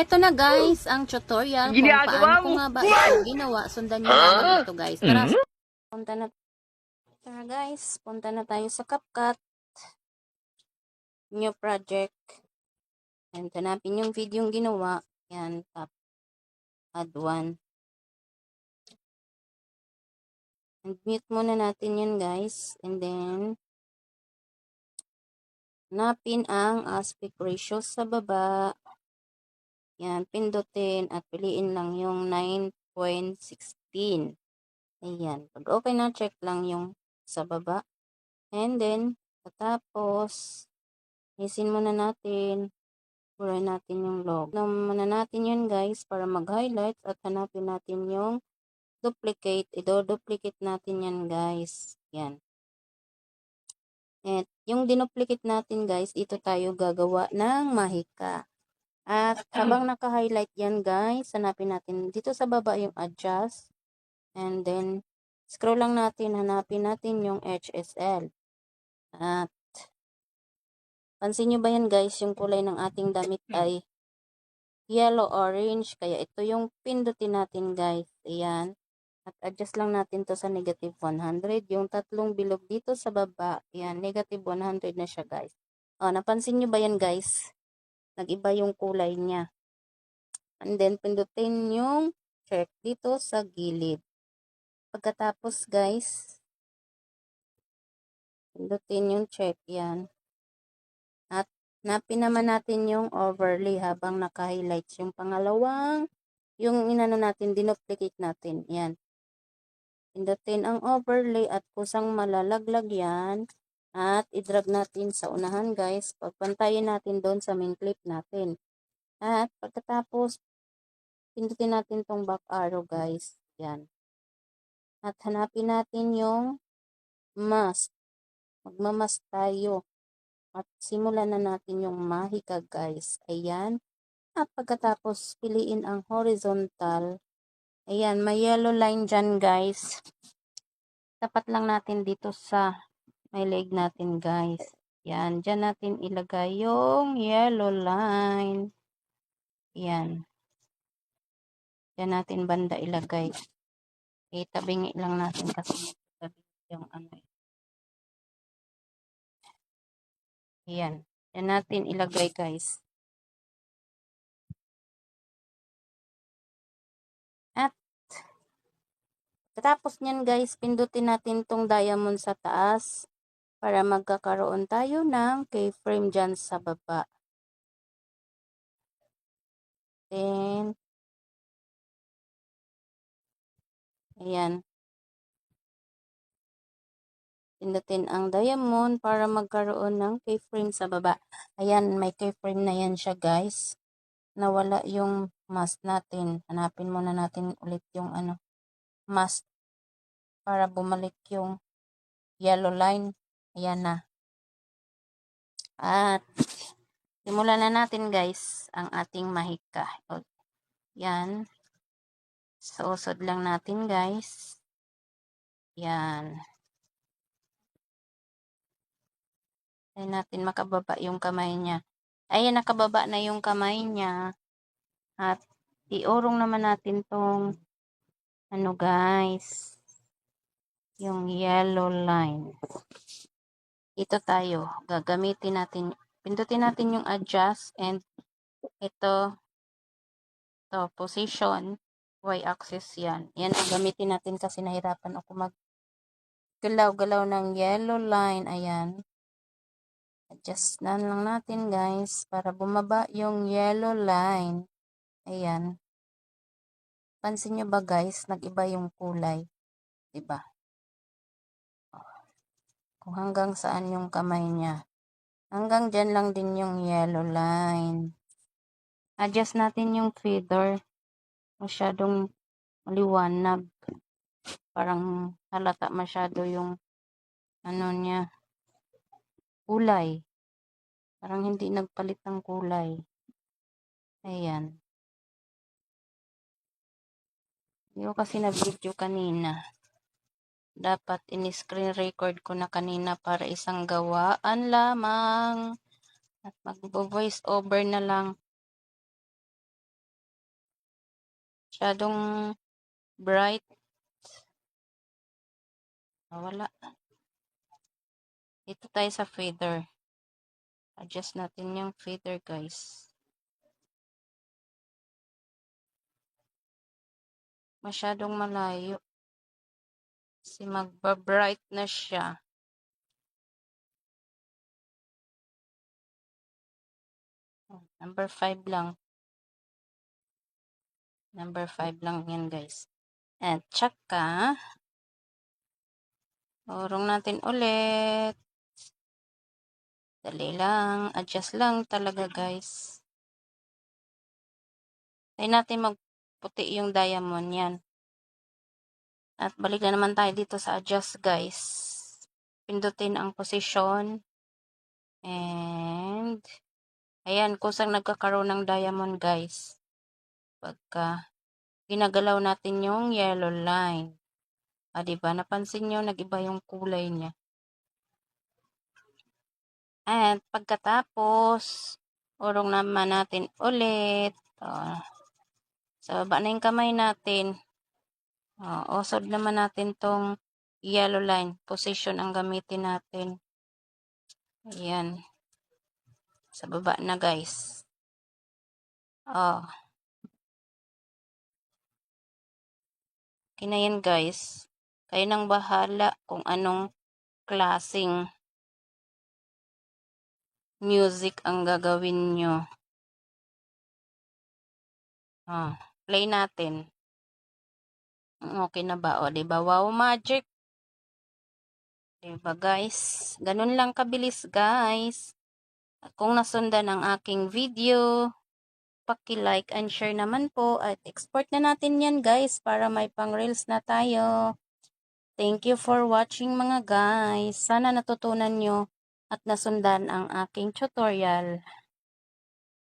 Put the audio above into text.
Heto na guys, ang tutorial kung Ginagawa paano ko mo. nga ba ito ginawa. Sundan nyo lang ito guys. Punta na, tara guys, punta na tayo sa CapCut. New project. And hanapin yung video yung ginawa. Yan, tap, add one. And mute muna natin yun guys. And then, hanapin ang aspect ratio sa baba. Yan, pindutin at piliin lang yung 9.16. Ayan. Pag okay na, check lang yung sa baba. And then, tapos, isin muna natin. Buray natin yung log. Muna natin yun guys para mag-highlight at hanapin natin yung duplicate. Ido-duplicate natin yan guys. Yan. At yung dinuplicate natin guys, ito tayo gagawa ng mahika. At habang naka-highlight yan guys, hanapin natin dito sa baba yung adjust. And then, scroll lang natin, hanapin natin yung HSL. At, pansin nyo ba yan guys, yung kulay ng ating damit ay yellow-orange. Kaya ito yung pindutin natin guys. Ayan. At adjust lang natin to sa negative 100. Yung tatlong bilog dito sa baba, ayan, negative 100 na siya guys. O, napansin nyo ba yan guys? Nag-iba yung kulay niya. And then, pindutin yung check dito sa gilid. Pagkatapos guys, pindutin yung check yan. At napin naman natin yung overlay habang naka-highlights yung pangalawang, yung inano natin, dinuplicate natin. Yan. Pindutin ang overlay at kusang malalaglag yan. At i-drag natin sa unahan guys. Pagpantayin natin doon sa main clip natin. At pagkatapos, pindutin natin tong back arrow guys. Yan. At hanapin natin yung mask. Magmamask tayo. At simulan na natin yung mahika guys. Ayan. At pagkatapos piliin ang horizontal. Ayan, may yellow line dyan guys. Tapat lang natin dito sa may leg natin guys. Ayan, dyan natin ilagay yung yellow line. Ayan. Dyan natin banda ilagay. Itabingi lang natin kasi yung ano. Ayan. Dyan natin ilagay guys. At tapos nyan guys, pindutin natin tong diamond sa taas para magkakaroon tayo ng keyframe dyan sa baba. Then, ayan. Pindutin ang diamond para magkaroon ng keyframe sa baba. Ayan, may keyframe na yan siya guys. Nawala yung mask natin. Hanapin muna natin ulit yung ano, mask para bumalik yung yellow line. Ayan na. At simulan na natin guys ang ating mahika. Yan. Suusod lang natin guys. Yan. Ay natin makababa yung kamay niya. Ayan, nakababa na yung kamay niya. At iurong naman natin tong ano guys, yung yellow line. Ito tayo. Gagamitin natin. Pindutin natin yung adjust and ito position. Y-axis yan. Yan ang gamitin natin kasi nahirapan ako mag-galaw-galaw ng yellow line. Ayan. Adjust na lang natin guys para bumaba yung yellow line. Ayan. Pansin nyo ba guys, nag-iba yung kulay. Diba? Kung hanggang saan yung kamay niya. Hanggang dyan lang din yung yellow line. Adjust natin yung feather. Masyadong maliwanag. Parang halata masyado yung ano niya. Kulay. Parang hindi nagpalit ng kulay. Ayan. Hindi ko kasi na-video kanina. Dapat in-screen record ko na kanina para isang gawaan lamang. At mag-voice over na lang. Masyadong bright. Wala. Dito tayo sa feather. Adjust natin yung feather, guys. Masyadong malayo. Kasi magba-bright na siya. Number 5 lang. Number 5 lang yan, guys. At tsaka, urong natin ulit. Dali lang. Adjust lang talaga, guys. Tayo natin magputi yung diamond yan. At balik na naman tayo dito sa adjust, guys. Pindutin ang position. And, ayan, kusang nagkakaroon ng diamond, guys. Pagka ginagalaw natin yung yellow line. Diba? Napansin nyo, nag-iba yung kulay niya. At pagkatapos, urong naman natin ulit. Sa baba na yung kamay natin. Usod naman natin tong yellow line. Position ang gamitin natin. Ayan. Sa baba na, guys. Okay na yan, guys. Kayo nang bahala kung anong klaseng music ang gagawin nyo. Play natin. Okay na ba? Diba? Wow, magic. Diba, guys? Ganun lang kabilis, guys. At kung nasundan ang aking video, paki-like and share naman po. At export na natin yan, guys, para may pang-reels na tayo. Thank you for watching, mga guys. Sana natutunan nyo at nasundan ang aking tutorial.